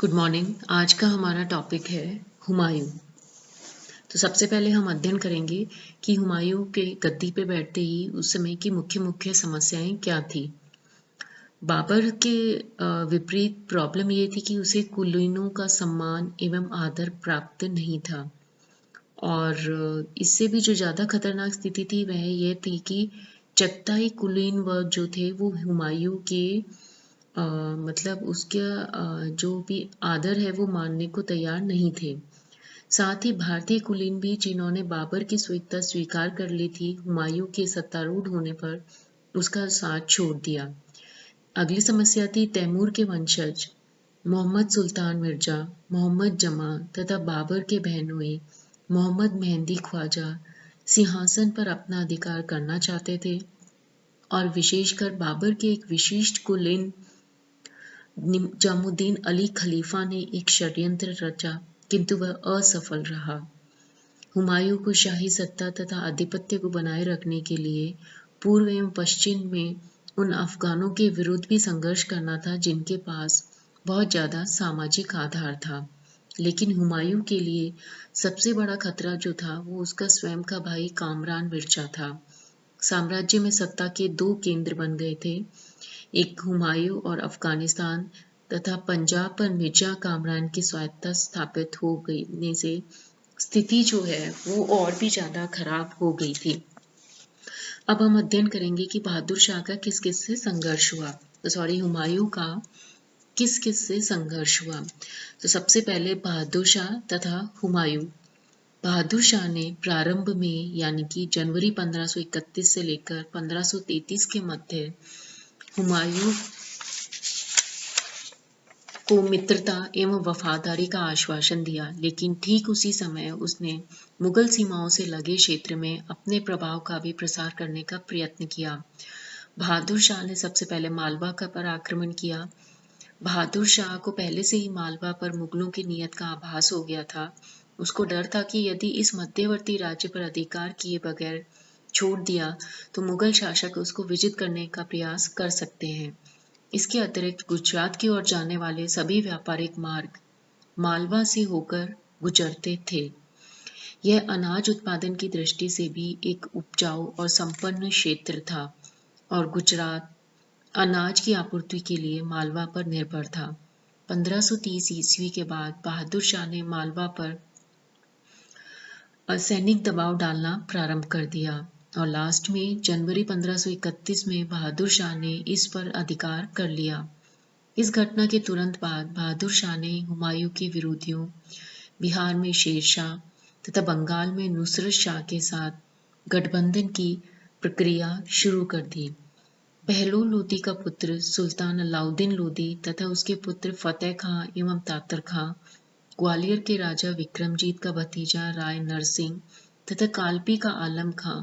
Good morning. आज का हमारा टॉपिक है हुमायूं। तो सबसे पहले हम अध्ययन करेंगे कि हुमायूं के गद्दी पे बैठते ही उस समय की मुख्य मुख्य समस्याएं क्या थी। बाबर के विपरीत प्रॉब्लम ये थी कि उसे कुलीनों का सम्मान एवं आदर प्राप्त नहीं था। और इससे भी जो ज़्यादा खतरनाक स्थिति थी वह यह थी कि चगताई कुलीन वर्ग जो थे वो हुमायूं के मतलब उसका जो भी आदर है वो मानने को तैयार नहीं थे। साथ ही भारतीय कुलीन भी जिन्होंने बाबर की स्वीकृति स्वीकार कर ली थी, हुमायूं के सत्तारूढ़ होने पर उसका साथ छोड़ दिया। अगली समस्या थी तैमूर के वंशज मोहम्मद सुल्तान मिर्जा, मोहम्मद जमा तथा बाबर के बहनोई मोहम्मद मेहंदी ख्वाजा सिंहासन पर अपना अधिकार करना चाहते थे और विशेषकर बाबर के एक विशिष्ट कुलीन निजामुद्दीन अली खलीफा ने एक षड्यंत्र रचा, किंतु वह असफल रहा। हुमायूं को शाही सत्ता तथा आधिपत्य को बनाए रखने के लिए पूर्व एवं पश्चिम में उन अफगानों के विरुद्ध भी संघर्ष करना था जिनके पास बहुत ज्यादा सामाजिक आधार था। लेकिन हुमायूं के लिए सबसे बड़ा खतरा जो था वो उसका स्वयं का भाई कामरान मिर्जा था। साम्राज्य में सत्ता के दो केंद्र बन गए थे, एक हुमायूं और अफगानिस्तान तथा पंजाब पर मिर्जा कामरान की स्वायत्तता स्थापित हो गई से स्थिति जो है वो और भी ज्यादा खराब हो गई थी। अब हम अध्ययन करेंगे कि बहादुर शाह का किस किस से संघर्ष हुआ। हुमायूं का किस किस से संघर्ष हुआ। तो सबसे पहले बहादुर शाह तथा हुमायूं। बहादुर शाह ने प्रारंभ में यानी कि जनवरी 1531 से लेकर 1533 के मध्य हुमायूं को मित्रता एवं वफादारी का आश्वासन दिया, लेकिन ठीक उसी समय उसने मुगल सीमाओं से लगे क्षेत्र में अपने प्रभाव का भी प्रसार करने का प्रयत्न किया। बहादुर शाह ने सबसे पहले मालवा पर आक्रमण किया। बहादुर शाह को पहले से ही मालवा पर मुगलों की नीयत का आभास हो गया था। उसको डर था कि यदि इस मध्यवर्ती राज्य पर अधिकार किए बगैर छोड़ दिया तो मुगल शासक उसको विजित करने का प्रयास कर सकते हैं। इसके अतिरिक्त गुजरात की ओर जाने वाले सभी व्यापारिक मार्ग मालवा से होकर गुजरते थे। यह अनाज उत्पादन की दृष्टि से भी एक उपजाऊ और संपन्न क्षेत्र था और गुजरात अनाज की आपूर्ति के लिए मालवा पर निर्भर था। 1530 ईस्वी के बाद बहादुर शाह ने मालवा पर सैनिक दबाव डालना प्रारंभ कर दिया और लास्ट में जनवरी 1531 में बहादुर शाह ने इस पर अधिकार कर लिया। इस घटना के तुरंत बाद बहादुर शाह ने हुमायूं के विरोधियों बिहार में शेर शाह तथा बंगाल में नुसरत शाह के साथ गठबंधन की प्रक्रिया शुरू कर दी। बहलोल लोदी का पुत्र सुल्तान अलाउद्दीन लोदी तथा उसके पुत्र फतेह खां एवं तातर खां, ग्वालियर के राजा विक्रमजीत का भतीजा राय नरसिंह तथा कालपी का आलम खां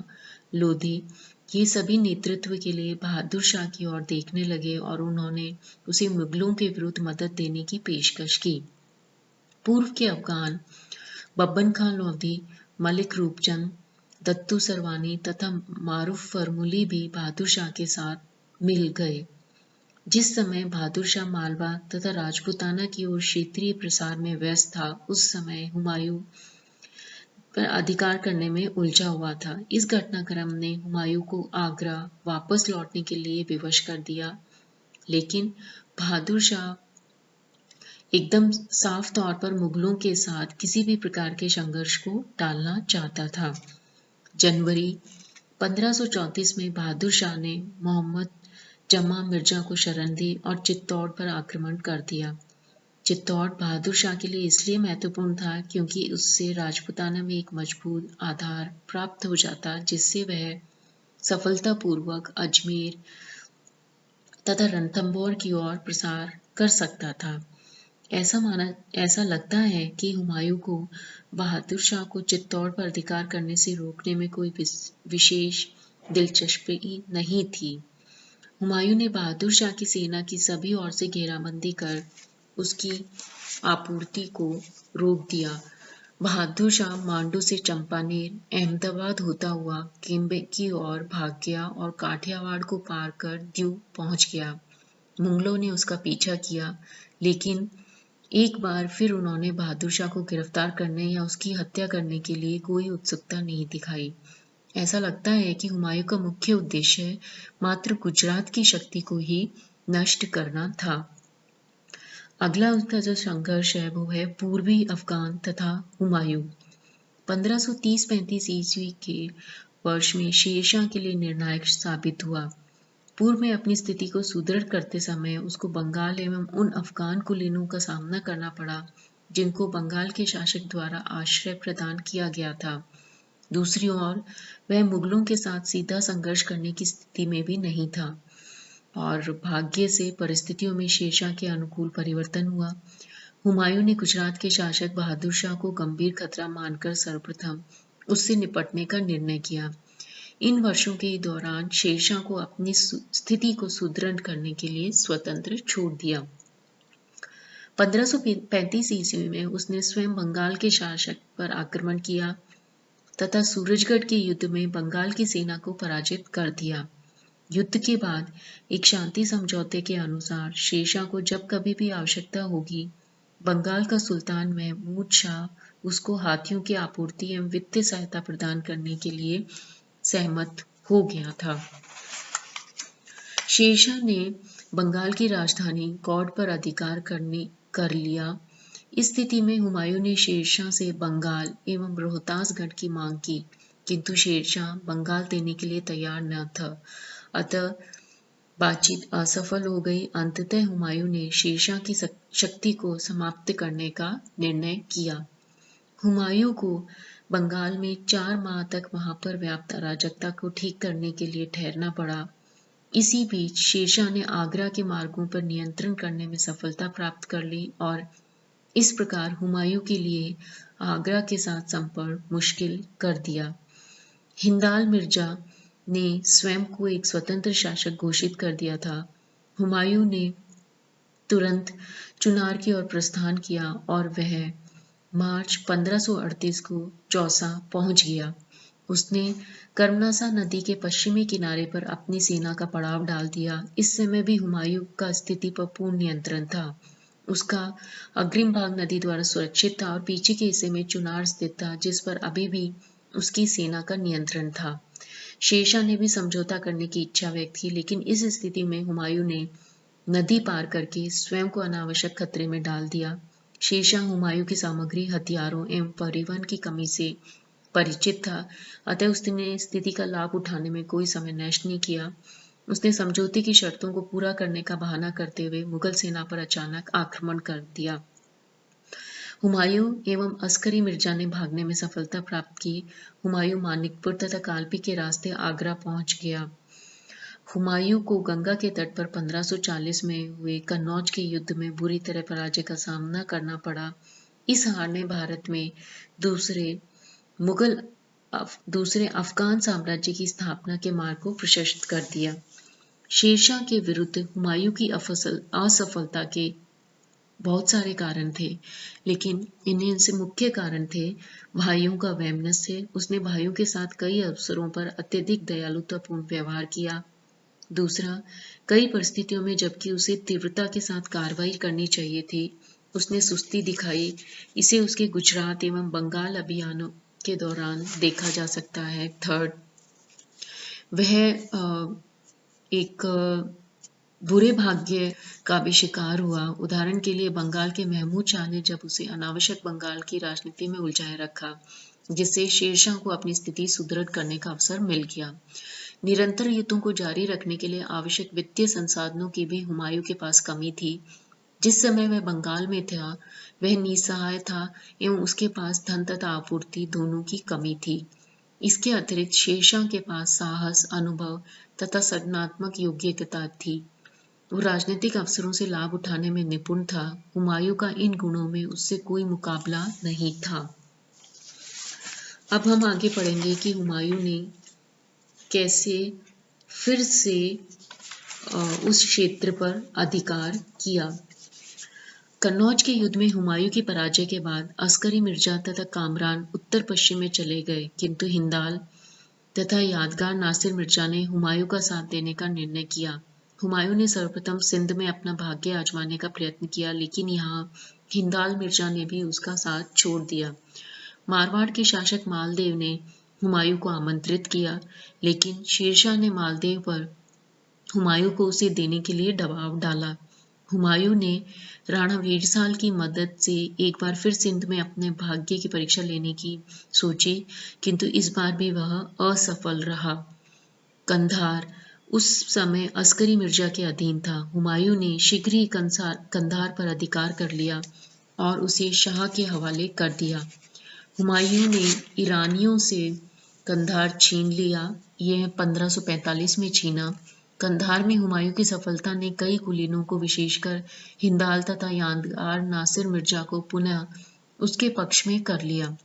लोधी, ये सभी नेतृत्व के लिए बहादुर शाह की ओर देखने लगे और उन्होंने उसे मुगलों के विरुद्ध मदद देने की पेशकश की। पूर्व के अफगान बब्बन खां लोधी, मलिक रूपचंद, दत्तू सरवानी तथा मारूफ फरमुली भी बहादुर शाह के साथ मिल गए। जिस समय बहादुर शाह मालवा तथा राजपूताना की ओर क्षेत्रीय प्रसार में व्यस्त था, उस समय हुमायूं पर अधिकार करने में उलझा हुआ था। इस घटनाक्रम ने हुमायूं को आगरा वापस लौटने के लिए विवश कर दिया, लेकिन बहादुर शाह एकदम साफ तौर पर मुगलों के साथ किसी भी प्रकार के संघर्ष को टालना चाहता था। जनवरी 1534 में बहादुर शाह ने मोहम्मद जमा मिर्जा को शरण दी और चित्तौड़ पर आक्रमण कर दिया। चित्तौड़ बहादुर शाह के लिए इसलिए महत्वपूर्ण था क्योंकि उससे राजपूताना में एक मजबूत आधार प्राप्त हो जाता, जिससे वह सफलतापूर्वक अजमेर तथा रणथंभौर की ओर प्रसार कर सकता था। ऐसा लगता है कि हुमायूं को बहादुर शाह को चित्तौड़ पर अधिकार करने से रोकने में कोई विशेष दिलचस्पी नहीं थी। हुमायूं ने बहादुर शाह की सेना की सभी ओर से घेराबंदी कर उसकी आपूर्ति को रोक दिया। बहादुर शाह मांडू से चंपानेर अहमदाबाद होता हुआ केम्बे की ओर भाग गया और काठियावाड़ को पार कर दीव पहुंच गया। मुगलों ने उसका पीछा किया, लेकिन एक बार फिर उन्होंने बहादुर शाह को गिरफ्तार करने या उसकी हत्या करने के लिए कोई उत्सुकता नहीं दिखाई। ऐसा लगता है कि हुमायूं का मुख्य उद्देश्य मात्र गुजरात की शक्ति को ही नष्ट करना था। अगला उनका जो संघर्ष है वो है पूर्वी अफगान तथा हुमायूं। 1530-35 ईस्वी के वर्ष में शेरशाह के लिए निर्णायक साबित हुआ। पूर्व में अपनी स्थिति को सुदृढ़ करते समय उसको बंगाल एवं उन अफगान कुलीनों का सामना करना पड़ा जिनको बंगाल के शासक द्वारा आश्रय प्रदान किया गया था। दूसरी ओर वह मुगलों के साथ सीधा संघर्ष करने की स्थिति में भी नहीं था और भाग्य से परिस्थितियों में शेरशाह के अनुकूल परिवर्तन हुआ। हुमायूं ने गुजरात के शासक बहादुर शाह को गंभीर खतरा मानकर सर्वप्रथम उससे निपटने का निर्णय किया। इन वर्षों के दौरान शेरशाह को अपनी स्थिति को सुदृढ़ करने के लिए स्वतंत्र छोड़ दिया। 1535 ईस्वी में उसने स्वयं बंगाल के शासक पर आक्रमण किया तथा सूरजगढ़ के युद्ध में बंगाल की सेना को पराजित कर दिया। युद्ध के बाद एक शांति समझौते के अनुसार शेरशाह को जब कभी भी आवश्यकता होगी, बंगाल का सुल्तान महमूद शाह उसको हाथियों की आपूर्ति एवं वित्तीय सहायता प्रदान करने के लिए सहमत हो गया था। शेरशाह ने बंगाल की राजधानी गौड़ पर अधिकार कर लिया। इस स्थिति में हुमायूं ने शेरशाह से बंगाल एवं रोहतासगढ़ की मांग की, किंतु शेरशाह बंगाल देने के लिए तैयार न था। अतः बातचीत असफल हो गई। अंततः हुमायूं ने शेरशाह की शक्ति को समाप्त करने का निर्णय किया। हुमायूं को बंगाल में 4 माह तक वहां पर व्याप्त अराजकता को ठीक करने के लिए ठहरना पड़ा। इसी बीच शेरशाह ने आगरा के मार्गों पर नियंत्रण करने में सफलता प्राप्त कर ली और इस प्रकार हुमायूं के लिए आगरा के साथ संपर्क मुश्किल कर दिया। हिंदाल मिर्जा ने स्वयं को एक स्वतंत्र शासक घोषित कर दिया था। हुमायूं ने तुरंत चुनार की ओर प्रस्थान किया और वह मार्च 1538 को चौसा पहुंच गया। उसने कर्मनासा नदी के पश्चिमी किनारे पर अपनी सेना का पड़ाव डाल दिया। इस समय भी हुमायूं का स्थिति पर पूर्ण नियंत्रण था। उसका अग्रिम भाग नदी द्वारा सुरक्षित था और पीछे के हिस्से में चुनार स्थित था, जिस पर अभी भी उसकी सेना का नियंत्रण था। शेरशाह ने भी समझौता करने की इच्छा व्यक्त की, लेकिन इस स्थिति में हुमायूं ने नदी पार करके स्वयं को अनावश्यक खतरे में डाल दिया। शेरशाह हुमायूं की सामग्री, हथियारों एवं परिवहन की कमी से परिचित था, अतः उसने स्थिति का लाभ उठाने में कोई समय नष्ट नहीं किया। उसने समझौते की शर्तों को पूरा करने का बहाना करते हुए मुगल सेना पर अचानक आक्रमण कर दिया। हुमायूं एवं अस्करी मिर्जा ने भागने में सफलता प्राप्त की। हुमायूं मानिकपुर तथा कालपी के रास्ते आगरा पहुंच गया। हुमायूं को गंगा के तट पर 1540 में हुए कन्नौज के युद्ध में बुरी तरह पराजय का सामना करना पड़ा। इस हार ने भारत में दूसरे अफगान साम्राज्य की स्थापना के मार्ग को प्रशस्त कर दिया। शेरशाह के विरुद्ध हुमायूं की असफलता के बहुत सारे कारण थे, लेकिन इनसे मुख्य कारण थे भाइयों का वैमनस्य। उसने भाइयों के साथ कई अवसरों पर अत्यधिक दयालुतापूर्ण व्यवहार किया। दूसरा, कई परिस्थितियों में जबकि उसे तीव्रता के साथ कार्रवाई करनी चाहिए थी, उसने सुस्ती दिखाई। इसे उसके गुजरात एवं बंगाल अभियानों के दौरान देखा जा सकता है। थर्ड, वह एक बुरे भाग्य का भी शिकार हुआ। उदाहरण के लिए बंगाल के महमूद शाह ने जब उसे अनावश्यक बंगाल की राजनीति में उलझाए रखा, जिससे शेरशाह को अपनी स्थिति सुदृढ़ करने का अवसर मिल गया। निरंतर युद्धों को जारी रखने के लिए आवश्यक वित्तीय संसाधनों की भी हुमायूं के पास कमी थी। जिस समय वह बंगाल में था, वह निसहाय था एवं उसके पास धन तथा आपूर्ति दोनों की कमी थी। इसके अतिरिक्त शेरशाह के पास साहस, अनुभव तथा सृजनात्मक योग्यता थी। वो राजनीतिक अवसरों से लाभ उठाने में निपुण था। हुमायूं का इन गुणों में उससे कोई मुकाबला नहीं था। अब हम आगे पढ़ेंगे कि हुमायूं ने कैसे फिर से उस क्षेत्र पर अधिकार किया। कन्नौज के युद्ध में हुमायूं की पराजय के बाद अस्करी मिर्जा तथा कामरान उत्तर पश्चिम में चले गए, किंतु हिंदाल तथा यादगार नासिर मिर्जा ने हुमायूं का साथ देने का निर्णय किया। हुमायूं ने सर्वप्रथम सिंध में अपना भाग्य आजमाने का प्रयत्न किया, लेकिन यहाँ हिंदाल मिर्जा ने भी उसका साथ छोड़ दिया। मारवाड़ के शासक मालदेव ने हुमायूं को आमंत्रित किया, लेकिन शेरशाह ने मालदेव पर हुमायूं को उसे देने के लिए दबाव डाला। हुमायूं ने राणा वीरसाल की मदद से एक बार फिर सिंध में अपने भाग्य की परीक्षा लेने की सोची, किंतु इस बार भी वह असफल रहा। कंधार उस समय अस्करी मिर्जा के अधीन था। हुमायूं ने शीघ्र ही कंधार पर अधिकार कर लिया और उसे शाह के हवाले कर दिया। हुमायूं ने ईरानियों से कंधार छीन लिया। यह 1545 में छीना। कंधार में हुमायूं की सफलता ने कई कुलीनों को, विशेषकर हिंदाल तथा यादगार नासिर मिर्जा को पुनः उसके पक्ष में कर लिया।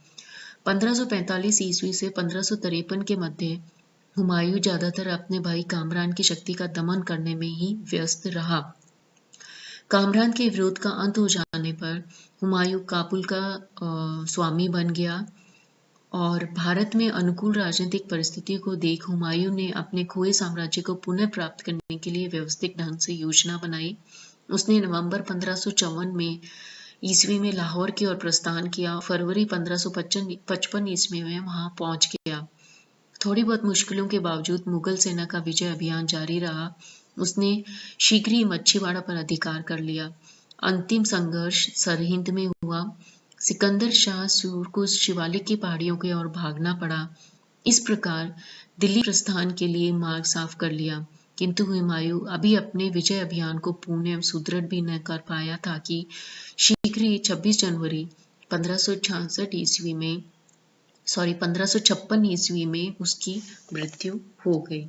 1545 ईस्वी से 1553 के मध्य हुमायूं ज्यादातर अपने भाई कामरान की शक्ति का दमन करने में ही व्यस्त रहा। कामरान के विरोध का अंत हो जाने पर हुमायूं काबुल का स्वामी बन गया और भारत में अनुकूल राजनीतिक परिस्थिति को देख हुमायूं ने अपने खोए साम्राज्य को पुनः प्राप्त करने के लिए व्यवस्थित ढंग से योजना बनाई। उसने नवंबर 1554 में ईस्वी में लाहौर की ओर प्रस्थान किया। फरवरी 1555 ईस्वी में वहां पहुंच गया। थोड़ी बहुत मुश्किलों के बावजूद मुगल सेना का विजय अभियान जारी रहा। उसने शीघ्र ही मच्छीवाड़ा पर अधिकार कर लिया। अंतिम संघर्ष सरहिंद में हुआ। सिकंदर शाह सूर को शिवालिक की पहाड़ियों की ओर भागना पड़ा। इस प्रकार दिल्ली प्रस्थान के लिए मार्ग साफ कर लिया, किंतु हुमायूं अभी अपने विजय अभियान को पूर्ण सुदृढ़ भी न कर पाया था कि शीघ्र ही 26 जनवरी 1556 ईस्वी में उसकी मृत्यु हो गई।